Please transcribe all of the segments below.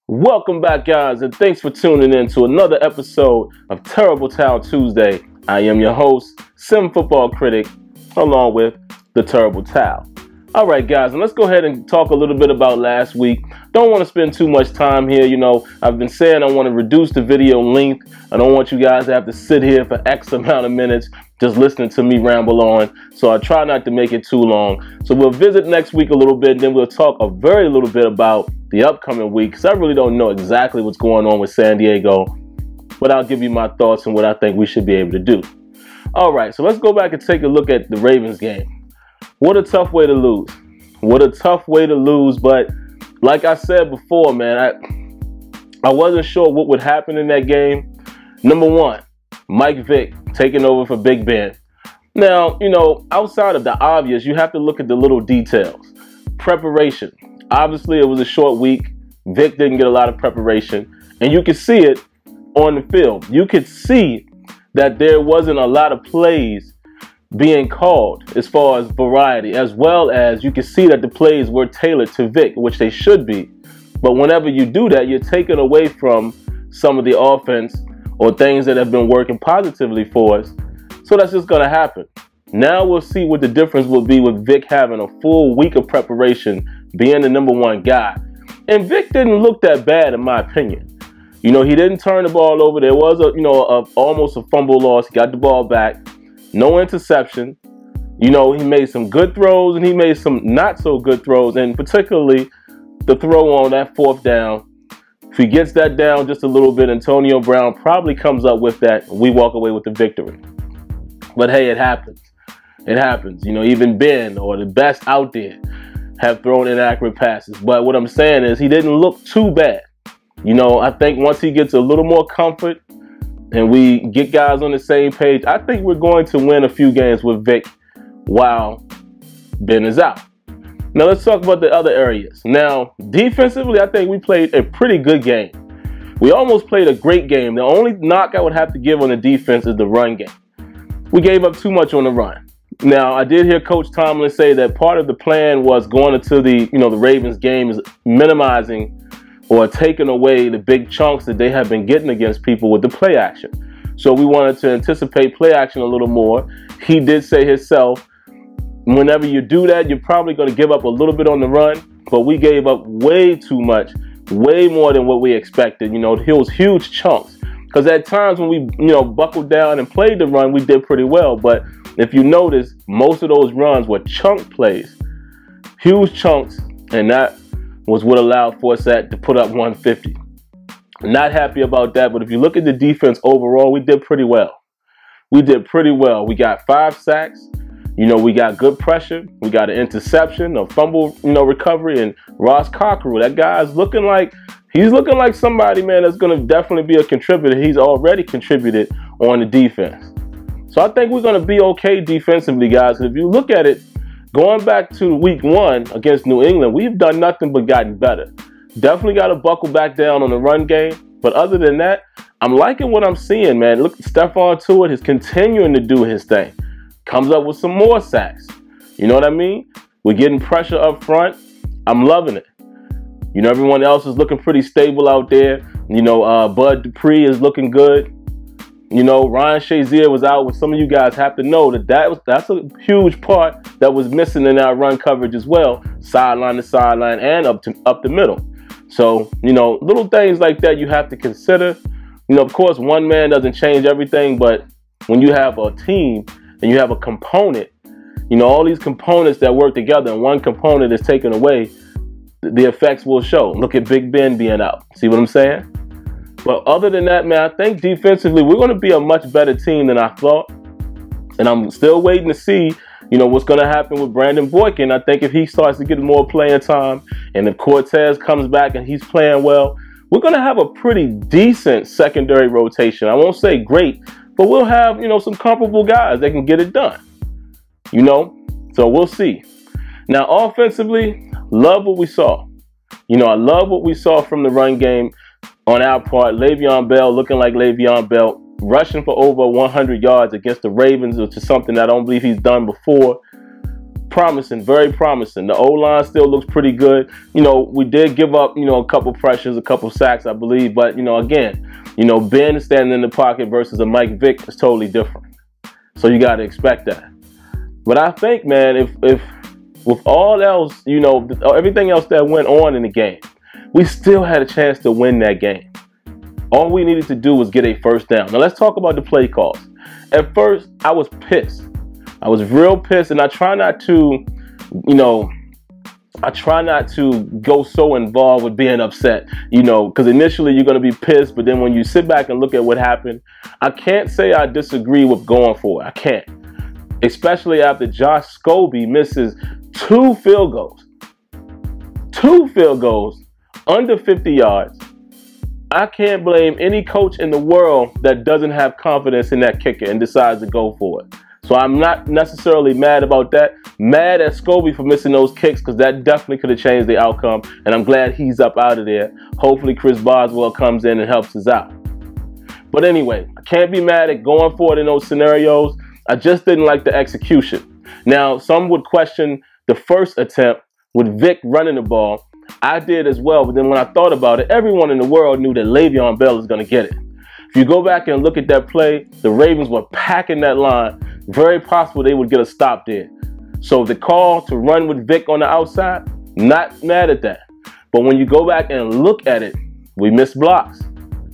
Welcome back, guys, and thanks for tuning in to another episode of Terrible Town Tuesday. I am your host, SimFBallCritic, along with the Terrible Town. All right, guys, and let's go ahead and talk a little bit about last week. Don't want to spend too much time here. I've been saying I want to reduce the video length. I don't want you guys to have to sit here for X amount of minutes just listening to me ramble on. So I try not to make it too long. So we'll visit next week a little bit, and then we'll talk a very little bit about the upcoming week, because I really don't know exactly what's going on with San Diego, but I'll give you my thoughts and what I think we should be able to do. All right, so let's go back and take a look at the Ravens game. What a tough way to lose. What a tough way to lose, but like I said before, man, I wasn't sure what would happen in that game. Number one, Mike Vick taking over for Big Ben. Now, outside of the obvious, you have to look at the little details. Preparation. Obviously, it was a short week. Vic didn't get a lot of preparation, and you could see it on the field. You could see that there wasn't a lot of plays being called as far as variety, as well as you could see that the plays were tailored to Vic, which they should be. But whenever you do that, you're taking away from some of the offense or things that have been working positively for us. So that's just going to happen. Now we'll see what the difference will be with Vic having a full week of preparation, being the number one guy. And Vic didn't look that bad, in my opinion. He didn't turn the ball over. There was almost a fumble loss. He got the ball back. No interception. He made some good throws and he made some not so good throws, and particularly the throw on that fourth down. If he gets that down just a little bit, Antonio Brown probably comes up with that. We walk away with the victory. But hey, it happens. It happens. Even Ben or the best out there have thrown inaccurate passes. But what I'm saying is he didn't look too bad. I think once he gets a little more comfort and we get guys on the same page, I think we're going to win a few games with Vic while Ben is out. Now let's talk about the other areas. Now, defensively, I think we played a pretty good game. We almost played a great game. The only knock I would have to give on the defense is the run game. We gave up too much on the run. Now, I did hear Coach Tomlin say that part of the plan was going into the Ravens game is minimizing or taking away the big chunks that they have been getting against people with the play action. So we wanted to anticipate play action a little more. He did say himself, whenever you do that, you're probably going to give up a little bit on the run, but we gave up way too much, way more than what we expected. It was huge chunks. Because at times when we, buckled down and played the run, we did pretty well. But if you notice, most of those runs were chunk plays, huge chunks, and that was what allowed Forsett to put up 150. Not happy about that, but if you look at the defense overall, we did pretty well. We did pretty well. We got 5 sacks. We got good pressure. We got an interception, a fumble, recovery, and Ross Cockrell. That guy's looking like somebody, man, that's going to definitely be a contributor. He's already contributed on the defense. So I think we're going to be okay defensively, guys. And if you look at it, going back to week 1 against New England, we've done nothing but gotten better. Definitely got to buckle back down on the run game. But other than that, I'm liking what I'm seeing, man. Look, Stephon Tuitt is continuing to do his thing. Comes up with some more sacks. You know what I mean? We're getting pressure up front. I'm loving it. Everyone else is looking pretty stable out there. Bud Dupree is looking good. Ryan Shazier was out, which some of you guys have to know that's a huge part that was missing in our run coverage as well, sideline to sideline and up the middle. So, little things like that you have to consider. Of course, one man doesn't change everything, but when you have a team and you have a component, all these components that work together and one component is taken away, the effects will show. Look at Big Ben being out. See what I'm saying? But other than that, man, I think defensively we're going to be a much better team than I thought. And I'm still waiting to see, what's going to happen with Brandon Boykin. I think if he starts to get more playing time and if Cortez comes back and he's playing well, we're going to have a pretty decent secondary rotation. I won't say great, but we'll have, some comparable guys that can get it done. So we'll see. Now, offensively, love what we saw. I love what we saw from the run game on our part. Le'Veon Bell looking like Le'Veon Bell, rushing for over 100 yards against the Ravens, which is something I don't believe he's done before. promising, very promising. The O-line still looks pretty good. You know, we did give up, you know, a couple pressures, a couple sacks, I believe. But, you know, again, you know, Ben standing in the pocket versus a Mike Vick is totally different. So you got to expect that. But I think, man, if with all else, you know, everything else that went on in the game, we still had a chance to win that game. All we needed to do was get a first down. Now, let's talk about the play calls. At first, I was pissed. I was real pissed, and I try not to, you know, go so involved with being upset, you know, because initially you're going to be pissed, but then when you sit back and look at what happened, I can't say I disagree with going for it. I can't. Especially after Josh Scobie misses 2 field goals. 2 field goals under 50 yards. I can't blame any coach in the world that doesn't have confidence in that kicker and decides to go for it. So I'm not necessarily mad about that. Mad at Scobie for missing those kicks, because that definitely could have changed the outcome. And I'm glad he's up out of there. Hopefully Chris Boswell comes in and helps us out. But anyway, I can't be mad at going for it in those scenarios. I just didn't like the execution. Now, some would question the first attempt with Vick running the ball. I did as well, but then when I thought about it, everyone in the world knew that Le'Veon Bell was going to get it. If you go back and look at that play, the Ravens were packing that line. Very possible they would get a stop there. So the call to run with Vick on the outside, not mad at that. But when you go back and look at it, we missed blocks.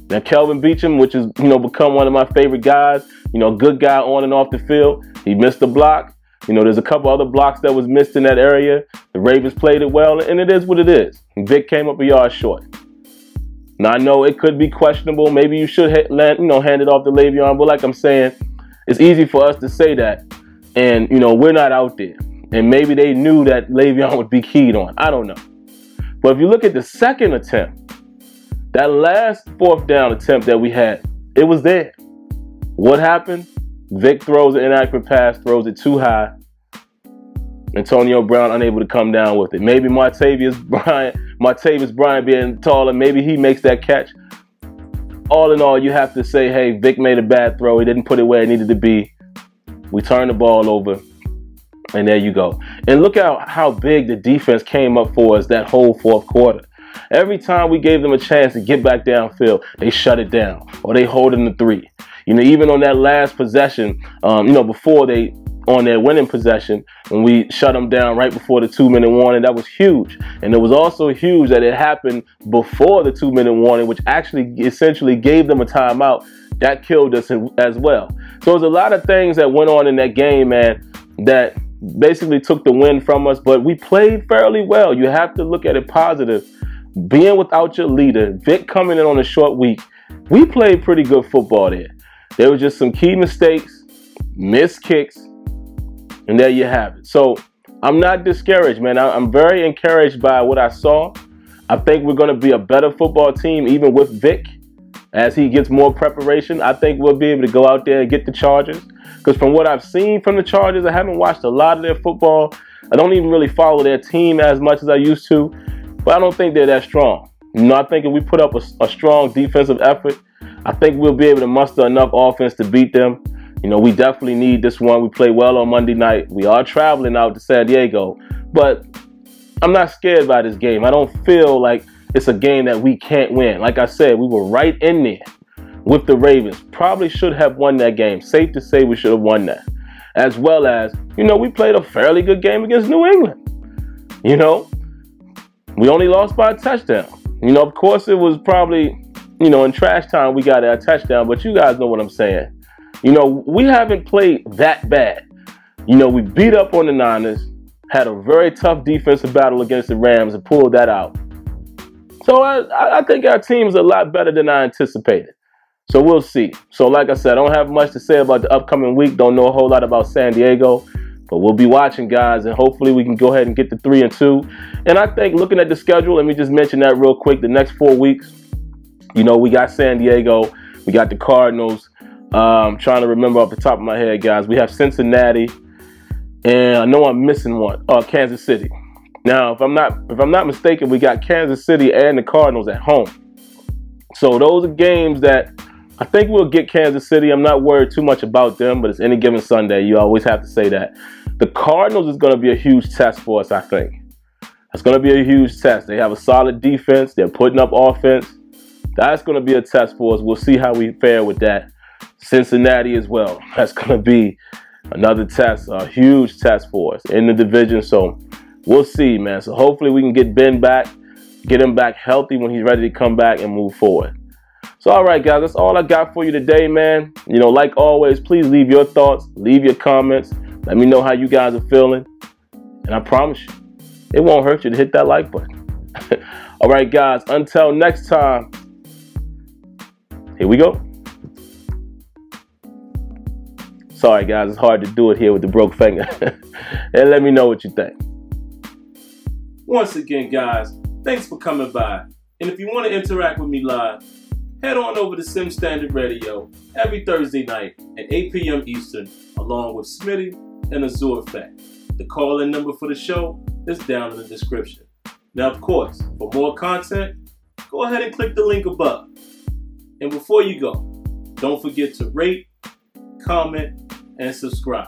Now, Kelvin Beachum, which has, you know, become one of my favorite guys, you know, good guy on and off the field, he missed the block. You know, there's a couple other blocks that was missed in that area. The Ravens played it well, and it is what it is. Vick came up a yard short. Now, I know it could be questionable. Maybe you should hand it off to Le'Veon. But like I'm saying, it's easy for us to say that. And, you know, we're not out there. And maybe they knew that Le'Veon would be keyed on. I don't know. But if you look at the second attempt, that last 4th down attempt that we had, it was there. What happened? Vick throws an inaccurate pass, throws it too high. Antonio Brown unable to come down with it. Maybe Martavis Bryant being taller, maybe he makes that catch. All in all, you have to say, hey, Vick made a bad throw. He didn't put it where it needed to be. We turned the ball over, and there you go. And look at how big the defense came up for us that whole 4th quarter. Every time we gave them a chance to get back downfield, they shut it down, or they hold them to 3. You know, even on that last possession, before on their winning possession, when we shut them down right before the 2-minute warning, that was huge. And it was also huge that it happened before the 2-minute warning, which actually essentially gave them a timeout. That killed us as well. So there's a lot of things that went on in that game, man, that basically took the win from us, but we played fairly well. You have to look at it positive. Being without your leader, Vick coming in on a short week, we played pretty good football there. There were just some key mistakes, missed kicks, and there you have it. So I'm not discouraged, man. I'm very encouraged by what I saw. I think we're going to be a better football team, even with Vick. As he gets more preparation, I think we'll be able to go out there and get the Chargers. Because from what I've seen from the Chargers, I haven't watched a lot of their football. I don't even really follow their team as much as I used to. But I don't think they're that strong. You know, I think if we put up a strong defensive effort, I think we'll be able to muster enough offense to beat them. You know, we definitely need this one. We play well on Monday night. We are traveling out to San Diego. But I'm not scared by this game. I don't feel like it's a game that we can't win. Like I said, we were right in there with the Ravens. Probably should have won that game. Safe to say we should have won that. As well as, you know, we played a fairly good game against New England. You know, we only lost by a touchdown. You know, of course, it was probably, you know, in trash time we got a touchdown, but you guys know what I'm saying. You know, we haven't played that bad. You know, we beat up on the Niners, had a very tough defensive battle against the Rams and pulled that out. So I think our team's a lot better than I anticipated. So we'll see. So like I said, I don't have much to say about the upcoming week. Don't know a whole lot about San Diego. But we'll be watching, guys, and hopefully we can go ahead and get the 3-2. And I think looking at the schedule, let me just mention that real quick. The next 4 weeks, you know, we got San Diego. We got the Cardinals. I'm trying to remember off the top of my head, guys. We have Cincinnati. And I know I'm missing one. Kansas City. Now, if I'm not mistaken, we got Kansas City and the Cardinals at home. So those are games that I think we'll get Kansas City. I'm not worried too much about them, but it's any given Sunday. You always have to say that. The Cardinals is going to be a huge test for us, I think. It's going to be a huge test. They have a solid defense. They're putting up offense. That's going to be a test for us. We'll see how we fare with that. Cincinnati as well. That's going to be another test, a huge test for us in the division. So we'll see, man. So hopefully we can get Ben back, get him back healthy when he's ready to come back and move forward. So, all right, guys, that's all I got for you today, man. You know, like always, please leave your thoughts, leave your comments. Let me know how you guys are feeling. And I promise you, it won't hurt you to hit that like button. All right, guys, until next time, here we go. Sorry, guys, it's hard to do it here with the broke finger. And let me know what you think. Once again, guys, thanks for coming by. And if you want to interact with me live, head on over to Sim Standard Radio every Thursday night at 8 p.m. Eastern, along with Smitty and Azure Effect. The call-in number for the show is down in the description. Now, of course, for more content, go ahead and click the link above. And before you go, don't forget to rate, comment, and subscribe.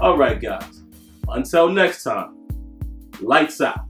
All right, guys. Until next time, lights out.